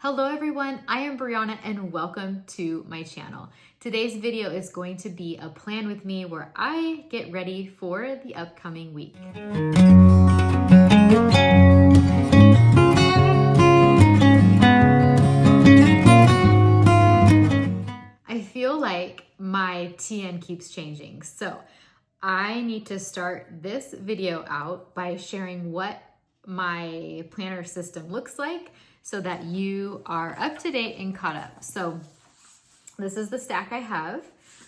Hello everyone, I am Brianna and welcome to my channel. Today's video is going to be a plan with me where I get ready for the upcoming week. I feel like my TN keeps changing, so I need to start this video out by sharing what my planner system looks like so that you are up to date and caught up. So this is the stack I have.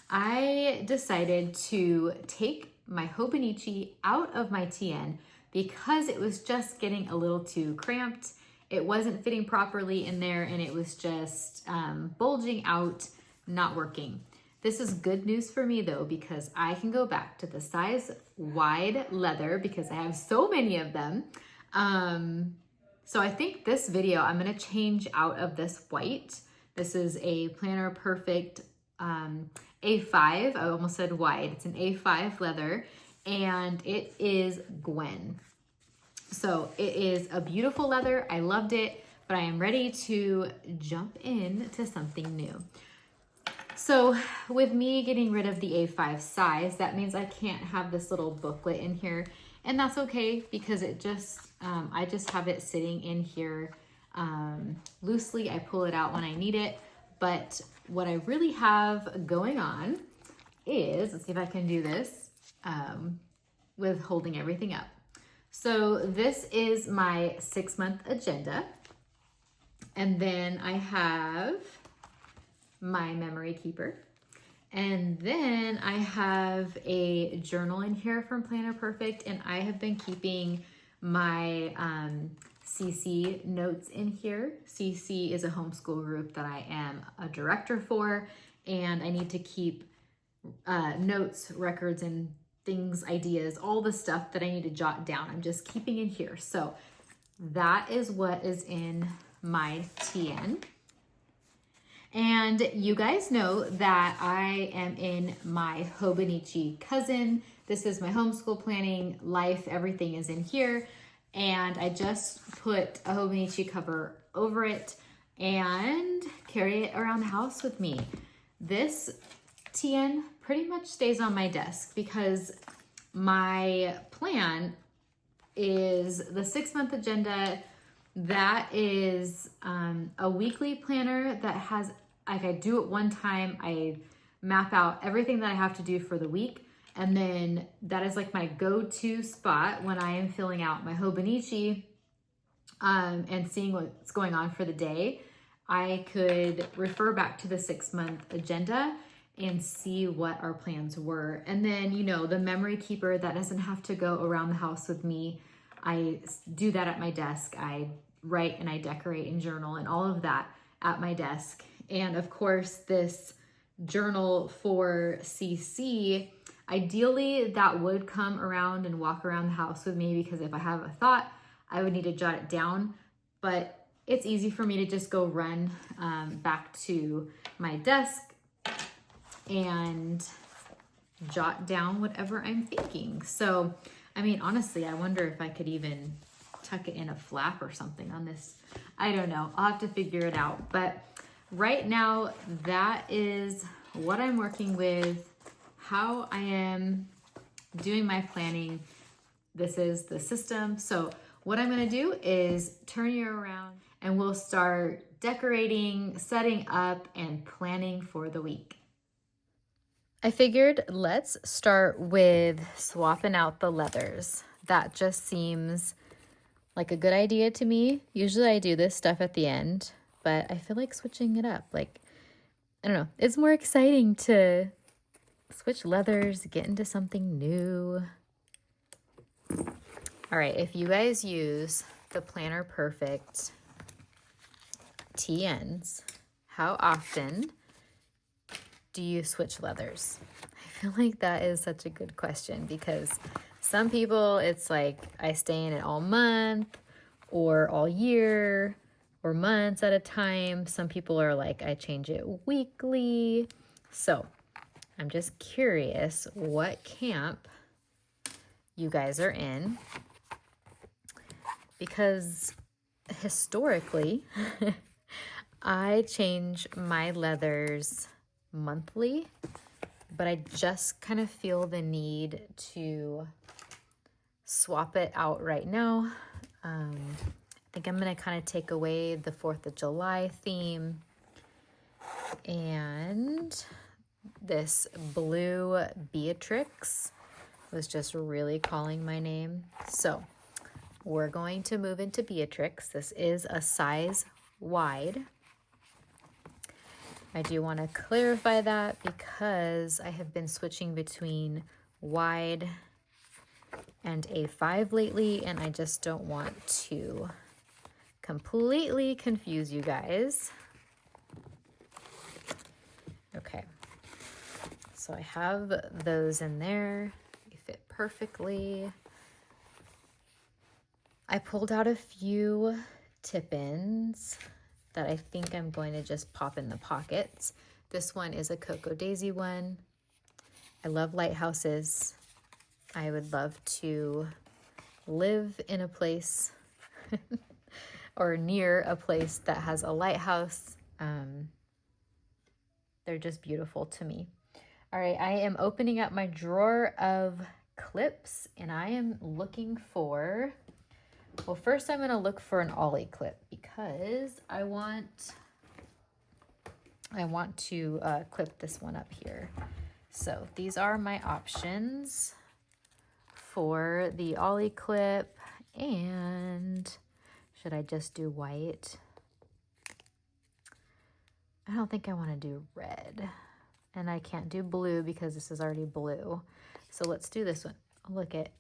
I decided to take my Hobonichi out of my TN because it was just getting a little too cramped. It wasn't fitting properly in there and it was just bulging out, not working. This is good news for me though, because I can go back to the size wide leather because I have so many of them. So I think this video, I'm gonna change out of this white. This is a Planner Perfect A5, I almost said wide. It's an A5 leather and it is Gwen. So it is a beautiful leather, I loved it, but I am ready to jump into something new. So with me getting rid of the A5 size, that means I can't have this little booklet in here, and that's okay because it just, I just have it sitting in here loosely. I pull it out when I need it, but what I really have going on is, let's see if I can do this with holding everything up. So this is my 6-month agenda, and then I have my memory keeper. And then I have a journal in here from Planner Perfect, and I have been keeping my CC notes in here. CC is a homeschool group that I am a director for, and I need to keep notes, records, and things, ideas, all the stuff that I need to jot down. I'm just keeping in here. So that is what is in my TN. And you guys know that I am in my Hobonichi cousin. This is my homeschool planning life. Everything is in here. And I just put a Hobonichi cover over it and carry it around the house with me. This TN pretty much stays on my desk because my plan is the 6-month agenda. That is a weekly planner that has, like, I do it one time, I map out everything that I have to do for the week, and then that is like my go-to spot when I am filling out my Hobonichi and seeing what's going on for the day. I could refer back to the 6-month agenda and see what our plans were. And then, you know, the memory keeper, that doesn't have to go around the house with me. I do that at my desk. I write and I decorate and journal and all of that at my desk. And of course, this journal for CC, ideally that would come around and walk around the house with me, because if I have a thought, I would need to jot it down. But it's easy for me to just go run back to my desk and jot down whatever I'm thinking. So, I mean, honestly, I wonder if I could even tuck it in a flap or something on this. I don't know. I'll have to figure it out. But right now, that is what I'm working with, how I am doing my planning. This is the system. So what I'm going to do is turn you around and we'll start decorating, setting up, and planning for the week. I figured let's start with swapping out the leathers. That just seems like a good idea to me. Usually I do this stuff at the end, but I feel like switching it up. Like, I don't know, it's more exciting to switch leathers, get into something new. All right, if you guys use the Planner Perfect TNs, how often do you switch leathers? I feel like that is such a good question, because some people, it's like I stay in it all month or all year or months at a time. Some people are like, I change it weekly. So I'm just curious what camp you guys are in, because historically I change my leathers monthly, but I just kind of feel the need to swap it out right now. I think I'm gonna kind of take away the 4th of July theme, and this blue Beatrix was just really calling my name. So we're going to move into Beatrix. This is a size wide. I do want to clarify that because I have been switching between wide and A5 lately, and I just don't want to completely confuse you guys. Okay, so I have those in there. They fit perfectly. I pulled out a few tip-ins that I think I'm going to just pop in the pockets. This one is a Cocoa Daisy one. I love lighthouses. I would love to live in a place or near a place that has a lighthouse. They're just beautiful to me. All right, I am opening up my drawer of clips, and I am looking for, well, first I'm gonna look for an ollie clip because I want to clip this one up here. So these are my options for the ollie clip, and should I just do white? I don't think I want to do red, and I can't do blue because this is already blue. So let's do this one. Look at.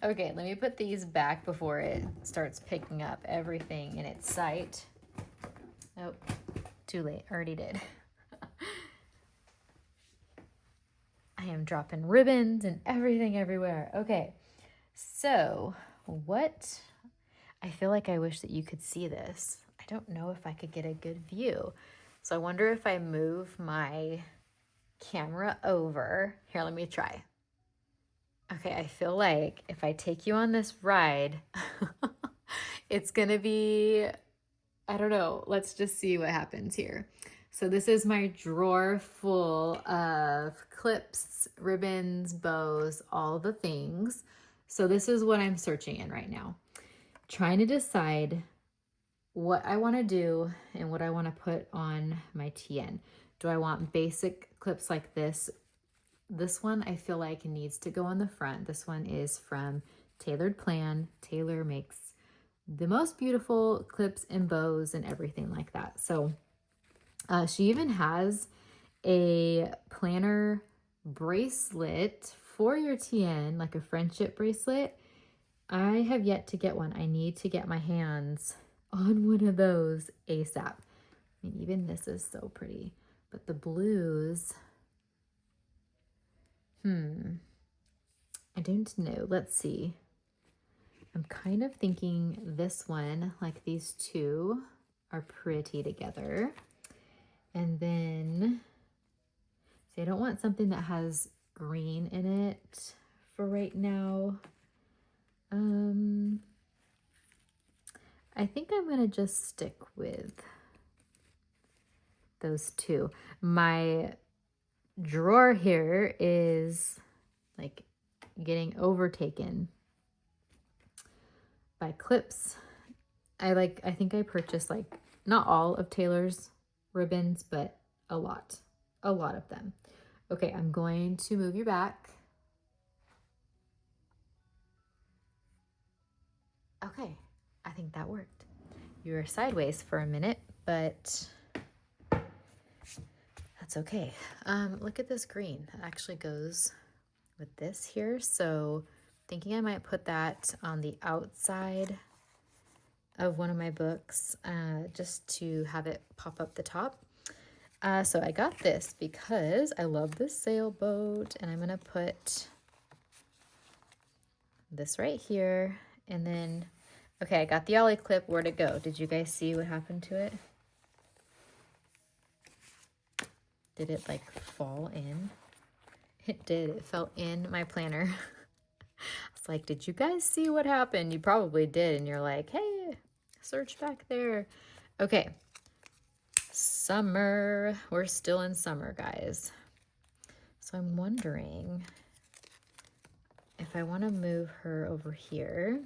Okay, let me put these back before it starts picking up everything in its sight. Oh, too late, already did. I am dropping ribbons and everything everywhere. Okay, so what, I feel like I wish that you could see this. I don't know if I could get a good view. So I wonder if I move my camera over. Here, let me try. Okay, I feel like if I take you on this ride, it's gonna be, I don't know, let's just see what happens here. So this is my drawer full of clips, ribbons, bows, all the things. So this is what I'm searching in right now. Trying to decide what I want to do and what I want to put on my TN. Do I want basic clips like this? This one I feel like needs to go on the front. This one is from Tailored Plan. Taylor makes the most beautiful clips and bows and everything like that. So she even has a planner bracelet for your TN, like a friendship bracelet. I have yet to get one. I need to get my hands on one of those ASAP. I mean, even this is so pretty, but the blues, I don't know. Let's see. I'm kind of thinking this one, like these two are pretty together. And then, see, I don't want something that has green in it for right now. I think I'm gonna just stick with those two. My drawer here is like getting overtaken by clips. I think I purchased like not all of Taylor's ribbons, but a lot of them. Okay, I'm going to move you back. Okay, I think that worked. You were sideways for a minute, but that's okay. Look at this green. It actually goes with this here. So thinking I might put that on the outside of one of my books, just to have it pop up the top. So I got this because I love this sailboat, and I'm gonna put this right here. And then, okay, I got the ollie clip. Where'd it go? Did you guys see what happened to it? Did it like fall in? It did. It fell in my planner. I was like, did you guys see what happened? You probably did. And you're like, hey, Search back there. Okay. Summer. We're still in summer, guys. So I'm wondering if I want to move her over here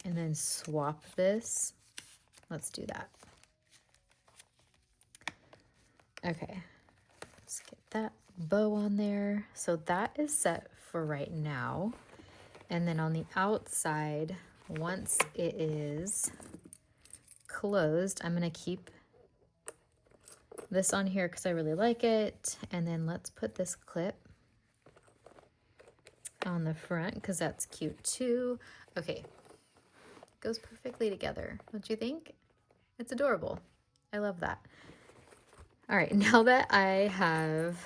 and then swap this. Let's do that. Okay, let's get that bow on there. So that is set for right now. And then on the outside, once it is closed, I'm gonna keep this on here because I really like it. And then let's put this clip on the front because that's cute too. Okay, goes perfectly together, don't you think? It's adorable. I love that. All right, now that I have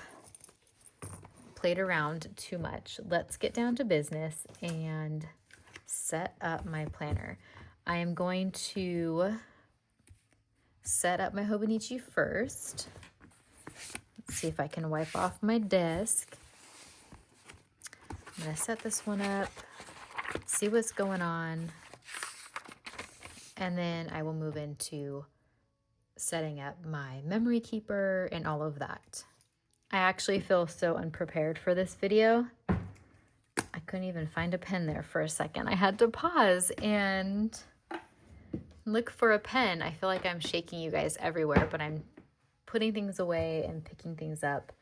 played around too much, let's get down to business and set up my planner. I am going to set up my Hobonichi first. Let's see if I can wipe off my desk. I'm gonna set this one up, see what's going on, and then I will move into setting up my memory keeper and all of that. I actually feel so unprepared for this video. I couldn't even find a pen there for a second. I had to pause and look for a pen. I feel like I'm shaking you guys everywhere, but I'm putting things away and picking things up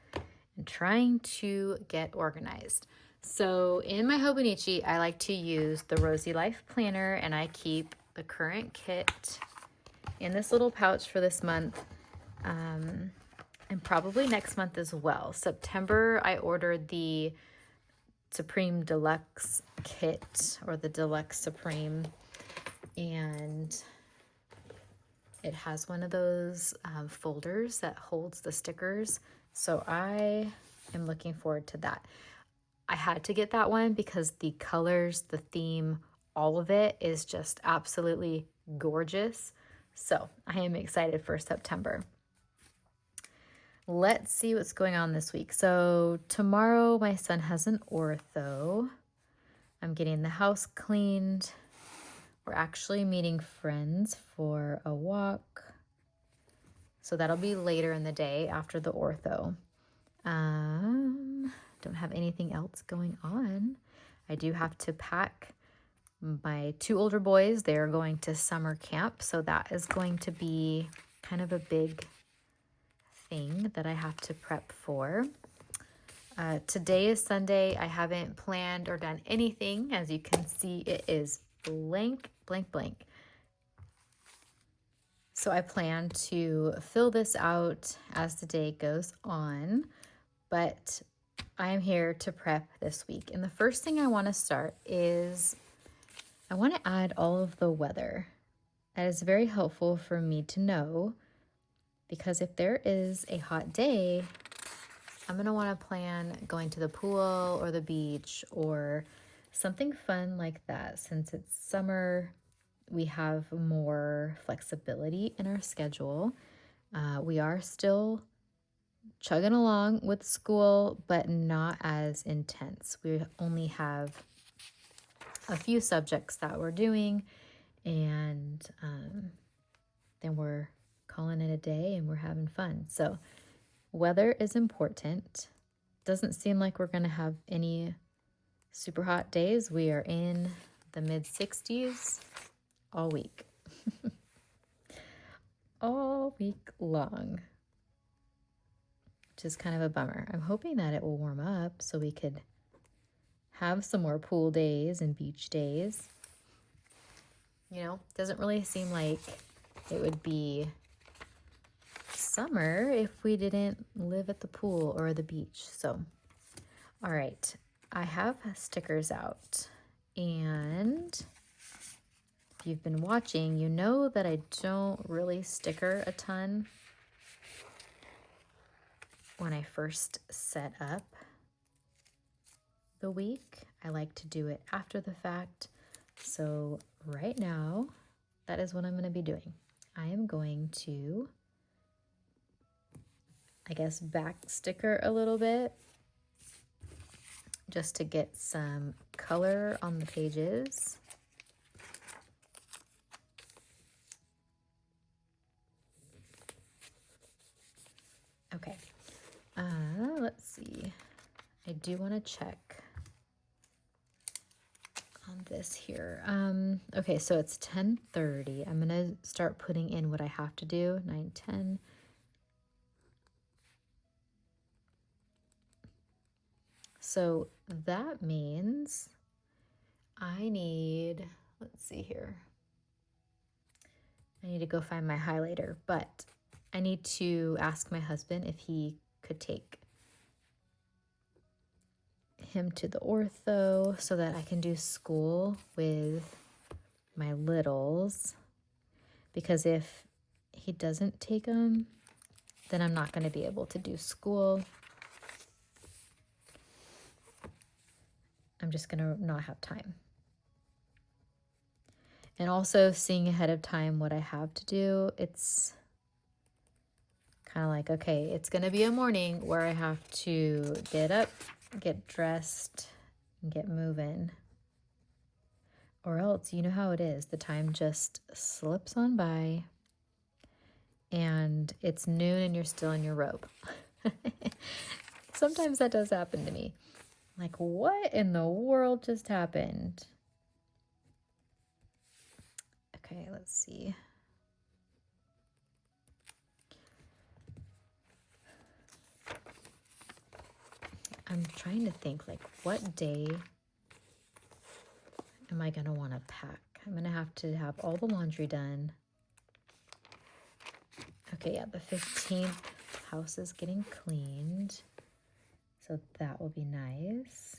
and trying to get organized. So in my Hobonichi, I like to use the Rosey Life planner, and I keep the current kit in this little pouch for this month, and probably next month as well. September, I ordered the Supreme Deluxe kit, or the Deluxe Supreme, and it has one of those folders that holds the stickers. So I am looking forward to that. I had to get that one because the colors, the theme, all of it is just absolutely gorgeous. So I am excited for September. Let's see what's going on this week. So tomorrow my son has an ortho. I'm getting the house cleaned. We're actually meeting friends for a walk. So that'll be later in the day after the ortho. Don't have anything else going on. I do have to pack my 2 older boys. They're going to summer camp, so that is going to be kind of a big thing that I have to prep for. Today is Sunday. I haven't planned or done anything. As you can see, it is blank, blank, blank. So I plan to fill this out as the day goes on, but I am here to prep this week. And the first thing I want to start is I want to add all of the weather. That is very helpful for me to know, because if there is a hot day, I'm going to want to plan going to the pool or the beach or something fun like that. Since it's summer, we have more flexibility in our schedule. We are still chugging along with school, but not as intense. We only have a few subjects that we're doing, and then we're calling it a day and we're having fun. So weather is important. Doesn't seem like we're going to have any super hot days. We are in the mid-60s all week. All week long, which is kind of a bummer. I'm hoping that it will warm up so we could have some more pool days and beach days. You know, doesn't really seem like it would be summer if we didn't live at the pool or the beach. So, all right, I have stickers out, and if you've been watching, you know that I don't really sticker a ton when I first set up the week. I like to do it after the fact. So right now, that is what I'm going to be doing. I am going to, I guess, back sticker a little bit just to get some color on the pages. do want to check on this here. Okay, so it's 10:30. I'm gonna start putting in what I have to do. 9, 10. So that means I need, let's see here. I need to go find my highlighter, but I need to ask my husband if he could take him to the ortho so that I can do school with my littles, because if he doesn't take them, then I'm not going to be able to do school. I'm just going to not have time. And also seeing ahead of time what I have to do, it's kind of like, okay, it's going to be a morning where I have to get up, get dressed, and get moving. Or else, you know how it is. The time just slips on by and it's noon and you're still in your robe. Sometimes that does happen to me. Like, what in the world just happened? Okay, let's see. I'm trying to think, like, what day am I going to want to pack? I'm going to have all the laundry done. Okay, yeah, the 15th, house is getting cleaned. So that will be nice.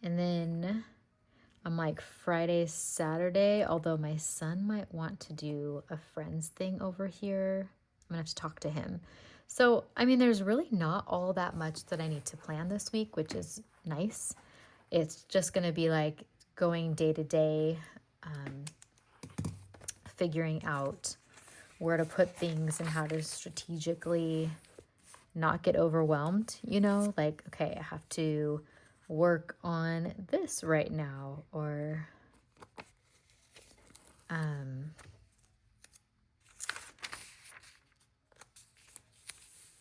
And then I'm like Friday, Saturday, although my son might want to do a friends thing over here. I'm gonna have to talk to him. So, I mean, there's really not all that much that I need to plan this week, which is nice. It's just gonna be like going day to day, figuring out where to put things and how to strategically not get overwhelmed, you know, like, okay, I have to work on this right now, or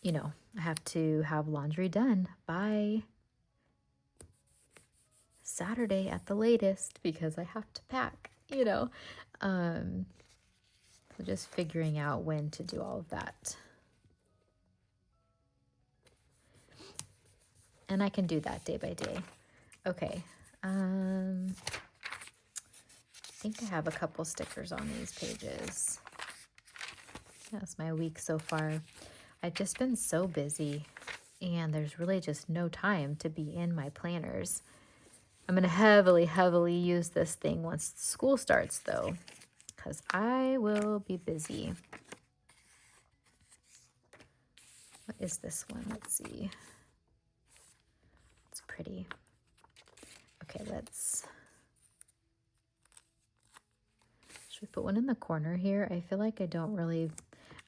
you know, I have to have laundry done by Saturday at the latest because I have to pack, you know. So just figuring out when to do all of that. And I can do that day by day. Okay. I think I have a couple stickers on these pages. That's my week so far. I've just been so busy and there's really just no time to be in my planners. I'm going to heavily use this thing once school starts though, because I will be busy. What is this one? Let's see. It's pretty. Okay, should we put one in the corner here? I feel like I don't really,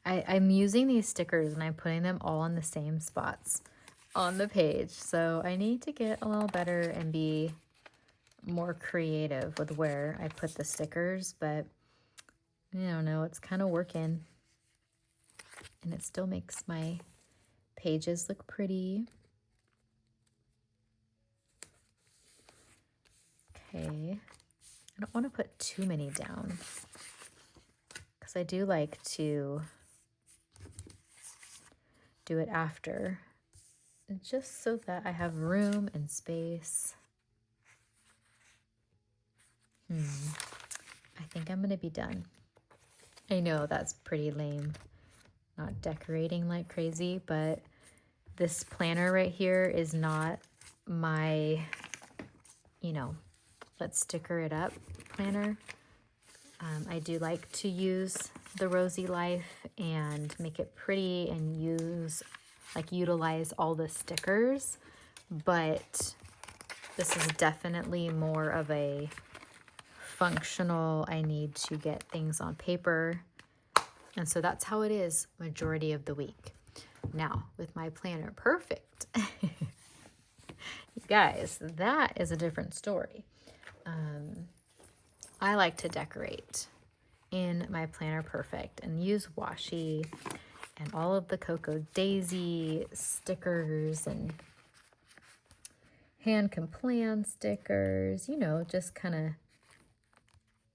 I'm using these stickers and I'm putting them all in the same spots on the page. So I need to get a little better and be more creative with where I put the stickers, but I don't know, it's kind of working. And it still makes my pages look pretty. Okay. I don't want to put too many down because I do like to do it after, just so that I have room and space. I think I'm going to be done. I know that's pretty lame, not decorating like crazy, but this planner right here is not my, you know, let's sticker it up planner. I do like to use the Rosey Life and make it pretty and utilize all the stickers, but this is definitely more of a functional, I need to get things on paper. And so that's how it is majority of the week. Now, with my planner perfect, you guys, that is a different story. I like to decorate in my planner perfect and use washi and all of the Cocoa Daisy stickers and hand can plan stickers, you know, just kind of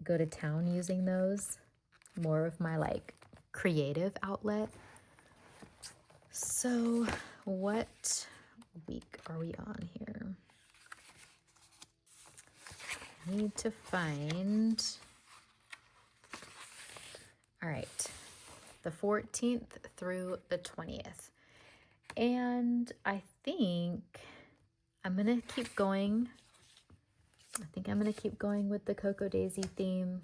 go to town using those. More of my like creative outlet. So what week are we on here? I need to find, all right, the 14th through the 20th. And I think I'm going to keep going. I think I'm going to keep going with the Cocoa Daisy theme.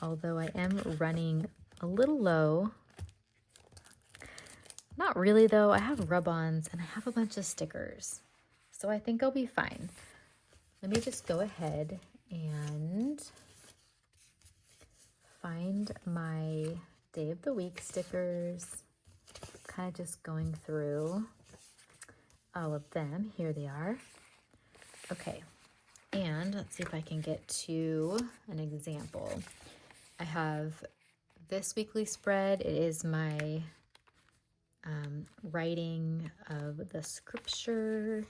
Although I am running a little low. Not really though. I have rub-ons and I have a bunch of stickers. So I think I'll be fine. Let me just go ahead and find my day of the week stickers. Kind of just going through all of them. Here they are. Okay, and let's see if I can get to an example. I have this weekly spread. It is my writing of the scripture,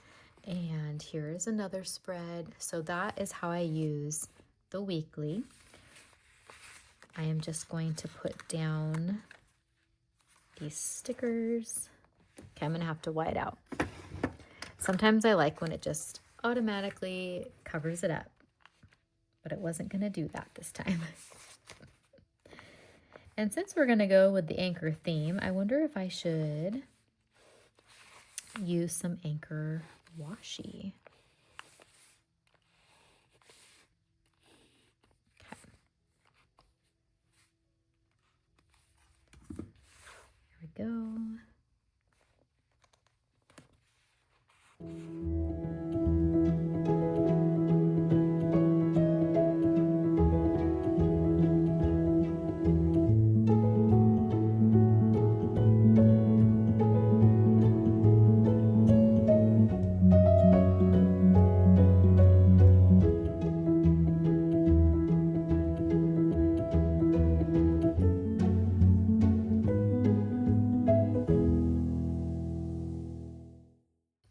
and here is another spread. So that is how I use the weekly. I am just going to put down these stickers. Okay, I'm gonna have to white out. Sometimes I like when it just automatically covers it up, but it wasn't gonna do that this time. And since we're gonna go with the anchor theme, I wonder if I should use some anchor washi. Okay. Here we go.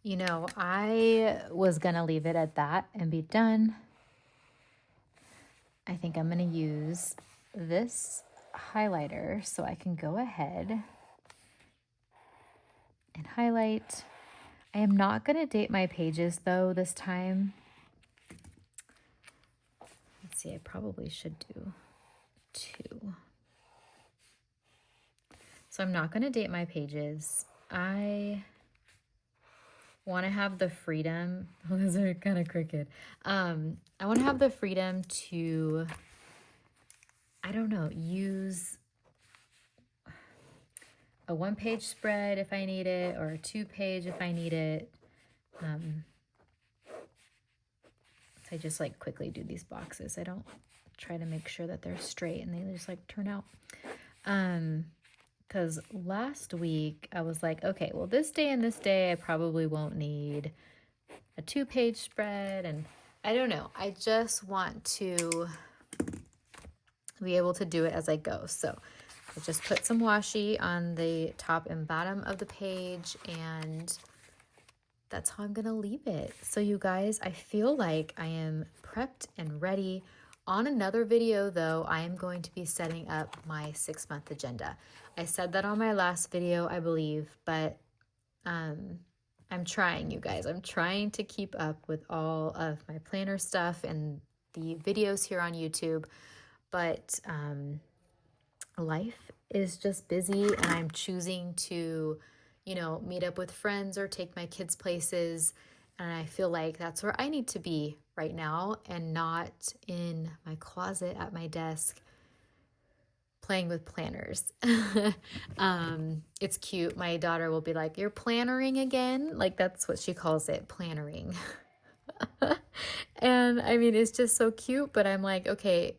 You know, I was gonna leave it at that and be done. I think I'm gonna use this highlighter so I can go ahead and highlight. I am not gonna date my pages though this time. Let's see, I probably should do 2. So I'm not gonna date my pages. I want to have the freedom. Oh, those are kind of crooked. I want to have the freedom to, I don't know, use a 1-page spread if I need it, or a 2-page if I need it. So I just like quickly do these boxes. I don't try to make sure that they're straight and they just like turn out. Because last week I was like, okay, well, this day and this day I probably won't need a 2-page spread. And I don't know. I just want to be able to do it as I go. So I just put some washi on the top and bottom of the page, and that's how I'm going to leave it. So you guys, I feel like I am prepped and ready. On another video though, I am going to be setting up my 6-month agenda. I said that on my last video, I believe, but I'm trying, you guys. I'm trying to keep up with all of my planner stuff and the videos here on YouTube, but life is just busy, and I'm choosing to, you know, meet up with friends or take my kids places, and I feel like that's where I need to be right now, and not in my closet at my desk playing with planners. It's cute. My daughter will be like, "You're plannering again?" Like, that's what she calls it, plannering. And I mean, it's just so cute, but I'm like, okay,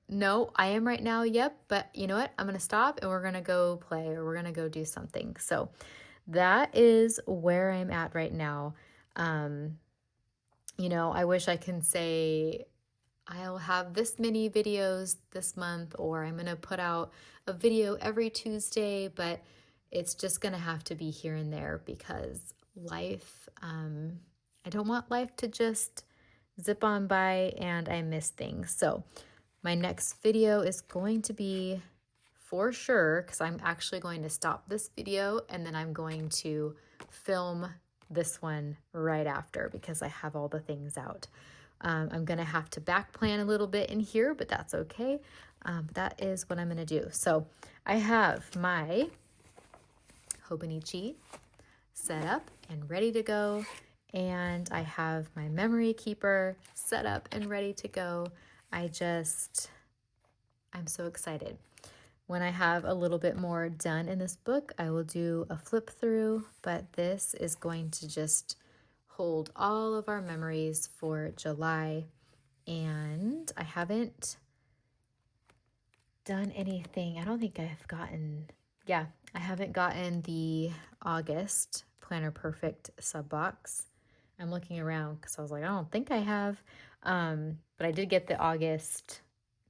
no, I am right now. Yep. But you know what? I'm going to stop and we're going to go play, or we're going to go do something. So that is where I'm at right now. You know, I wish I can say I'll have this many videos this month, or I'm going to put out a video every Tuesday, but it's just going to have to be here and there because life, I don't want life to just zip on by and I miss things. So my next video is going to be for sure, because I'm actually going to stop this video and then I'm going to film this one right after because I have all the things out. I'm going to have to back plan a little bit in here, but that's okay. That is what I'm going to do. So I have my Hobonichi set up and ready to go. And I have my memory keeper set up and ready to go. I'm so excited. When I have a little bit more done in this book, I will do a flip through, but this is going to just hold all of our memories for July. And I haven't done anything. I don't think I've gotten, I haven't gotten the August Planner Perfect sub box. I'm looking around because I was like, I don't think I have. But I did get the August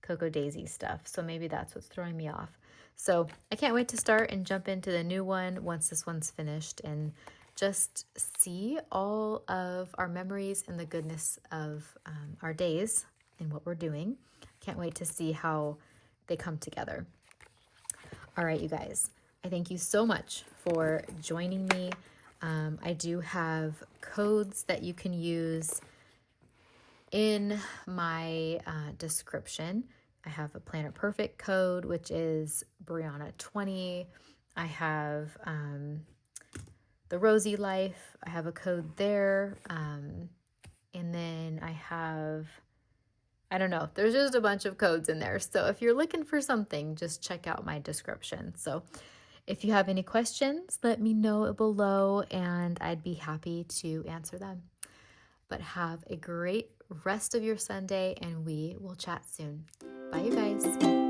Cocoa Daisy stuff, so maybe that's what's throwing me off. So I can't wait to start and jump into the new one once this one's finished and just see all of our memories and the goodness of our days and what we're doing. Can't wait to see how they come together. All right, you guys, I thank you so much for joining me. I do have codes that you can use in my description. I have a Planner Perfect code, which is Brianna 20. I have the Rosey Life. I have a code there. And then I have, I don't know, there's just a bunch of codes in there. So if you're looking for something, just check out my description. So if you have any questions, let me know below and I'd be happy to answer them. But have a great rest of your Sunday and we will chat soon. Bye, you guys.